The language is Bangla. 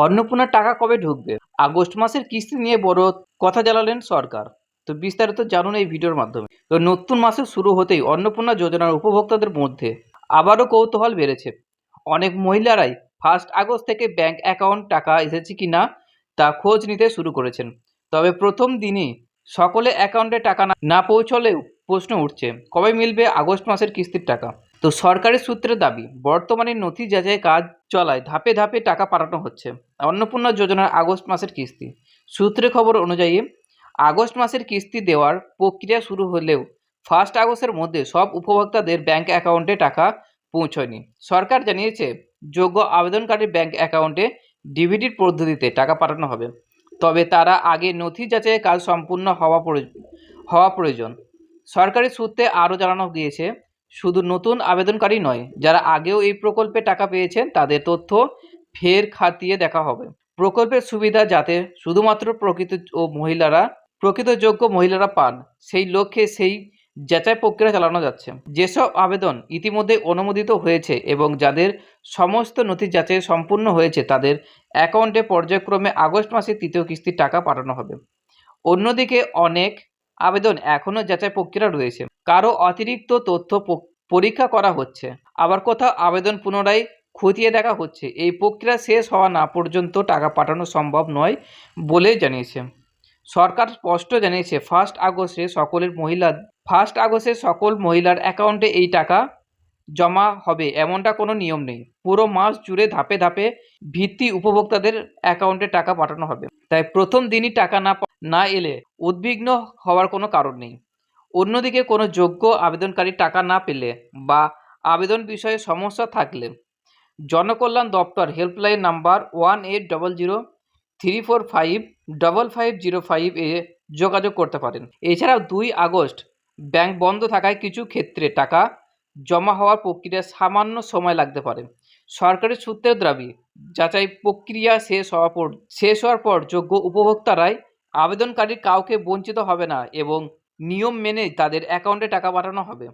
অন্নপূর্ণার টাকা কবে ঢুকবে? আগস্ট মাসের কিস্তি নিয়ে বড় কথা জানালেন সরকার। তো বিস্তারিত জানুন এই ভিডিওর মাধ্যমে। তো নতুন মাসে শুরু হতেই অন্নপূর্ণা যোজনার উপভোক্তাদের মধ্যে আবারও কৌতূহল বেড়েছে। অনেক মহিলারাই 1 আগস্ট থেকে ব্যাংক অ্যাকাউন্ট টাকা এসেছে কিনা তা খোঁজ নিতে শুরু করেছেন। তবে প্রথম দিনই সকলে অ্যাকাউন্টে টাকা না পৌঁছলেও প্রশ্ন উঠছে, কবে মিলবে আগস্ট মাসের কিস্তির টাকা? তো সরকারি সূত্রের দাবি, বর্তমানে নথি যাচাই কাজ চলায় ধাপে ধাপে টাকা পাঠানো হচ্ছে। অন্নপূর্ণা যোজনার আগস্ট মাসের কিস্তি সূত্রে খবর অনুযায়ী আগস্ট মাসের কিস্তি দেওয়ার প্রক্রিয়া শুরু হলেও 1 আগস্টের মধ্যে সব উপভোক্তাদের ব্যাংক অ্যাকাউন্টে টাকা পৌঁছয়নি। সরকার জানিয়েছে, যোগ্য আবেদনকারীর ব্যাংক অ্যাকাউন্টে ডিবিটির পদ্ধতিতে টাকা পাঠানো হবে, তবে তারা আগে নথি যাচাইয়ের কাজ সম্পূর্ণ হওয়া প্রয়োজন। সরকারি সূত্রে আরও জানানো গিয়েছে, শুধু নতুন আবেদনকারী নয়, যারা আগেও এই প্রকল্পে টাকা পেয়েছেন তাদের তথ্য ফের খতিয়ে দেখা হবে। প্রকল্পের সুবিধা যাতে শুধুমাত্র প্রকৃত যোগ্য মহিলারা পান, সেই লক্ষ্যে সেই যাচাই প্রক্রিয়া চালানো যাচ্ছে। যেসব আবেদন ইতিমধ্যে অনুমোদিত হয়েছে এবং যাদের সমস্ত নথি যাচাই সম্পূর্ণ হয়েছে তাদের অ্যাকাউন্টে পর্যায়ক্রমে আগস্ট মাসে তৃতীয় কিস্তির টাকা পাঠানো হবে। অন্যদিকে অনেক আবেদন এখনও যাচাই প্রক্রিয়া রয়েছে, কারো অতিরিক্ত তথ্য পরীক্ষা করা হচ্ছে, আবার কোথাও আবেদন পুনরায় খতিয়ে দেখা হচ্ছে। এই প্রক্রিয়া শেষ হওয়া না পর্যন্ত টাকা পাঠানো সম্ভব নয় বলে জানিয়েছে সরকার। স্পষ্ট জানিয়েছে 1 আগস্টে সকল মহিলার অ্যাকাউন্টে এই টাকা জমা হবে এমনটা কোনো নিয়ম নেই। পুরো মাস জুড়ে ধাপে ধাপে ভিত্তি উপভোক্তাদের অ্যাকাউন্টে টাকা পাঠানো হবে। তাই প্রথম দিনই টাকা না এলে উদ্বিগ্ন হওয়ার কোনো কারণ নেই। অন্যদিকে কোনো যোগ্য আবেদনকারী টাকা না পেলে বা আবেদন বিষয়ে সমস্যা থাকলে জনকল্যাণ দপ্তর হেল্পলাইন নাম্বার 180034555505 এ যোগাযোগ করতে পারেন। এছাড়াও 2 আগস্ট ব্যাংক বন্ধ থাকায় কিছু ক্ষেত্রে টাকা জমা হওয়ার প্রক্রিয়া সামান্য সময় লাগতে পারে। সরকারি সূত্রের দাবি, যাচাই প্রক্রিয়া শেষ হওয়ার পর যোগ্য উপভোক্তারাই আবেদনকারীর কাউকে বঞ্চিত হবে না এবং নিয়ম মেনেই তাদের অ্যাকাউন্টে টাকা পাঠানো হবে।